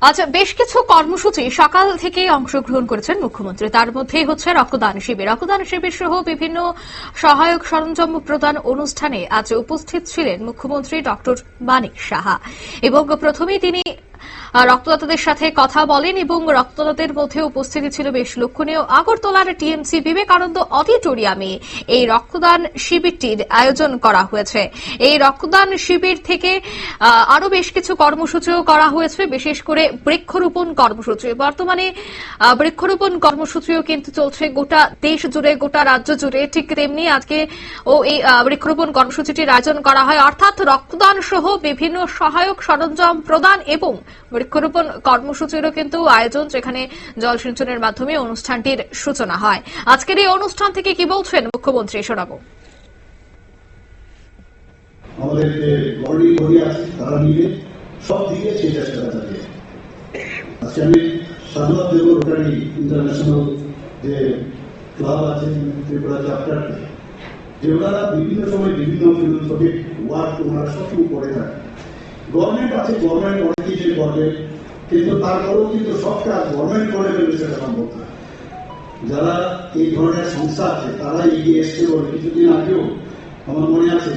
আচ্ছা, বেশ কিছু কর্মসূচি সকাল থেকেই অংশগ্রহণ করেছেন মুখ্যমন্ত্রী। তার মধ্যেই হচ্ছে রক্তদান শিবির। রক্তদান শিবির সহ বিভিন্ন সহায়ক সরঞ্জাম প্রদান অনুষ্ঠানে আজ উপস্থিত ছিলেন মুখ্যমন্ত্রী ডক্টর মানিক সাহা এবং প্রথমেই তিনি রক্তদাতাদের সাথে কথা বলেন এবং রক্তদাতাদের মধ্যে উপস্থিতি ছিল বেশ লক্ষণীয়। আগরতলার টিএমসি বিবেকানন্দ অডিটোরিয়ামে এই রক্তদান শিবিরটির আয়োজন করা হয়েছে। এই রক্তদান শিবির থেকে আরো বেশ কিছু কর্মসূচিও করা হয়েছে, বিশেষ করে বৃক্ষরোপণ কর্মসূচি। বর্তমানে বৃক্ষরোপণ কর্মসূচিও কিন্তু চলছে গোটা দেশ জুড়ে, গোটা রাজ্য জুড়ে। ঠিক তেমনি আজকে এই বৃক্ষরোপণ কর্মসূচিটির আয়োজন করা হয়, অর্থাৎ রক্তদান সহ বিভিন্ন সহায়ক সরঞ্জাম প্রদান এবং বৃক্ষরোপণ কর্মসূচিরও কিন্তু আয়োজন, যেখানে জলসিঞ্চনের মাধ্যমে অনুষ্ঠানটির সূচনা হয়। আজকের এই অনুষ্ঠান থেকে কি বলছেন মুখ্যমন্ত্রী শোনাবো। আমাদের যে বডি বডি আছে তারা মিলে সব দিকে সেই চেষ্টা থাকে। আজকে আমি সাধুবাদ দেব রোটারি ইন্টারন্যাশনাল যে ক্লাব আছে ত্রিপুরা চ্যাপ্টার, যে ওনারা বিভিন্ন সময় বিভিন্ন ফিলোসফিক ওয়ার্ক ওনারা সবসময় করে থাকে। গভর্নমেন্ট আছে, গভর্নমেন্ট অনেক কিছু করবে, কিন্তু তারপরেও কিন্তু সব কাজ গভর্নমেন্ট করে ফেলবে সেটা সম্ভব না। যারা এই ধরনের সংস্থা আছে তারা এগিয়ে এসছে বলে কিছুদিন আগেও আমার মনে আছে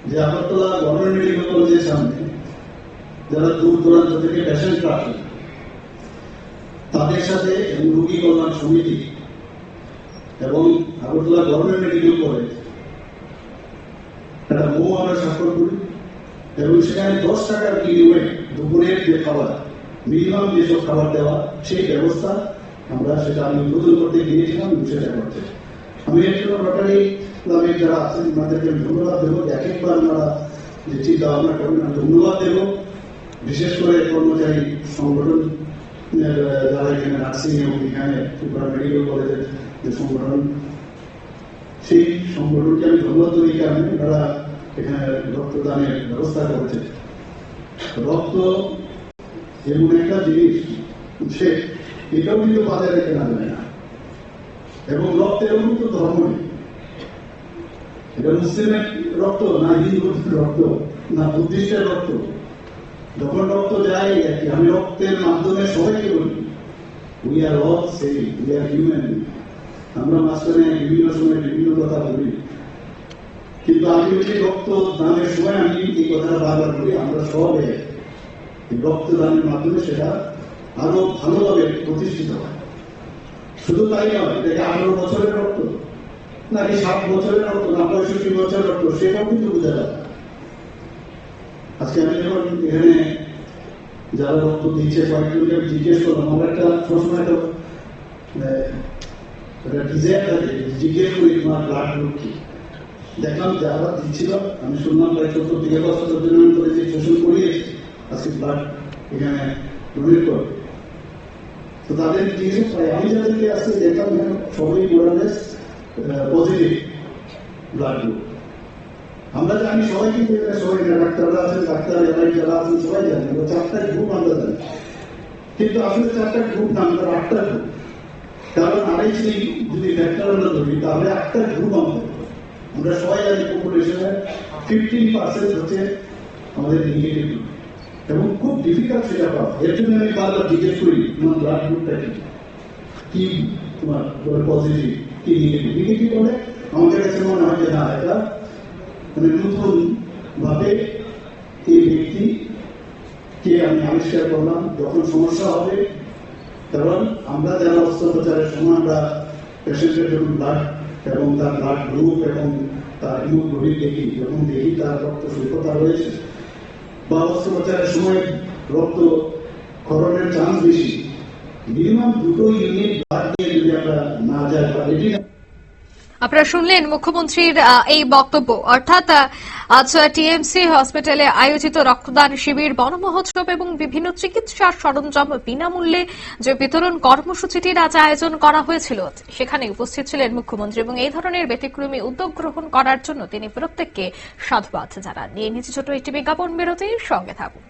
যে আগরতলা গভর্নমেন্ট মেডিকেল কলেজের সামনে যারা দূর দূরান্ত থেকে পেশেন্টরা আসে তাদের সাথে রোগী কল্যাণ সমিতি এবং আগরতলা গভর্নমেন্ট মেডিকেল কলেজ একটা মৌ আমরা স্বাক্ষর করি এবং সেখানে 10 টাকার বিনিময়ে দুপুরের যে খাবার, মিনিমাম যেসব খাবার দেওয়া, সেই ব্যবস্থা আমরা সেটা আমি উদ্বোধন করতে গিয়েছিলাম সেটা করতে। আমি এর জন্য রোটারি ক্লাবের যারা আছেন ওনাদেরকে ধন্যবাদ দেবো। এক একবার ওনারা যে চিন্তা ভাবনা করবেন আমি ধন্যবাদ দেবো। বিশেষ করে কর্মচারী সংগঠন যারা এখানে নার্সিং এবং এখানে ত্রিপুরা মেডিকেল কলেজের যে সংগঠন, সেই সংগঠনকে আমি ধন্যবাদ দেবো। এই কারণে ওনারা এখানে রক্তদানের ব্যবস্থা করছে। রক্ত এমন একটা জিনিস, সে এটাও কিন্তু বাজারে কেনা যায় না এবং রক্তেরও কিন্তু ধর্ম নেই। এটা মুসলিমের রক্ত না হিন্দুর রক্ত না বুদ্ধিস্টের রক্ত। যখন রক্ত যায় আমি রক্তের মাধ্যমে সবাইকে বলি we are all same, we are human. আমরা মাঝখানে বিভিন্ন সময় বিভিন্ন কথা বলি, কিন্তু আমি যদি রক্ত দানের সময় আমি এই কথাটা বারবার বলি আমরা সব রক্তদানের মাধ্যমে সেটা আরো ভালোভাবে প্রতিষ্ঠিত হয়। শুধু তাই নয়, এটাকে 18 বছরের রক্ত নাকি 7 বছরের রক্ত না 65 বছরের রক্ত, সেটাও কিন্তু বোঝা যায়। আজকে আমি যখন এখানে যারা রক্ত দিচ্ছে কয়েকজনকে জিজ্ঞেস করলাম, আমরা একটা সবসময় একটা ডিজাইন থাকে, জিজ্ঞেস করি তোমার ব্লাড গ্রুপ কি। দেখলাম যারা দিচ্ছিল, আমি শুনলাম প্রায় 14 বছর ধরে যে শোষণ করিয়েছে আজকে ব্লাড এখানে ডোনেট করে। তো তাদের জিজ্ঞেস করে, আমি যাদেরকে আজকে দেখলাম সবাই মোরালেস পজিটিভ ব্লাড গ্রুপ। আমরা জানি সবাই, কিন্তু সবাই ডাক্তাররা আছেন, ডাক্তার এলাকায় যারা আছেন সবাই জানেন 4টা গ্রুপ আমরা জানি, কিন্তু আসলে 4টা গ্রুপ না, আমরা 8টা গ্রুপ। কারণ আড়াইশি যদি ফ্যাক্টর আমরা ধরি তাহলে 8টা গ্রুপ আমরা সবাই জানি। পপুলেশনের 15% হচ্ছে আমাদের নেগেটিভ এবং খুব ডিফিকাল্ট সেটা পাওয়া। এর জন্য আমি বারবার জিজ্ঞেস করি তোমার ব্লাড গ্রুপটা কি, তোমার পজিটিভ কি নেগেটিভ। নেগেটিভ হলে আমাদের কাছে মনে হয় যে না, এটা মানে নতুন ভাবে এই ব্যক্তিকে আমি আবিষ্কার করলাম। যখন সমস্যা হবে, কারণ আমরা যারা অস্ত্রোপচারের সময় আমরা পেশেন্টের যখন ব্লাড এবং তার ব্লাড গ্রুপ এবং তার হিমোগ্লোবিন দেখি, যখন দেখি তার রক্ত স্বল্পতা রয়েছে বা অস্ত্রোপচারের সময় রক্ত ক্ষরণের চান্স বেশি, মিনিমাম 2 ইউনিট ব্লাড দিয়ে যদি আমরা না যাই বা এটি। আপনারা শুনলেন মুখ্যমন্ত্রীর এই বক্তব্য। অর্থাৎ আজ টিএমসি হসপিটালে আয়োজিত রক্তদান শিবির, বনমহোৎসব এবং বিভিন্ন চিকিৎসার সরঞ্জাম বিনামূল্যে যে বিতরণ কর্মসূচিটির আজ আয়োজন করা হয়েছিল, সেখানে উপস্থিত ছিলেন মুখ্যমন্ত্রী এবং এই ধরনের ব্যতিক্রমী উদ্যোগ গ্রহণ করার জন্য তিনি প্রত্যেককে সাধুবাদ জানান। নিয়ে নিচে ছোট একটি বিজ্ঞাপন বিরতির সঙ্গে থাকুন।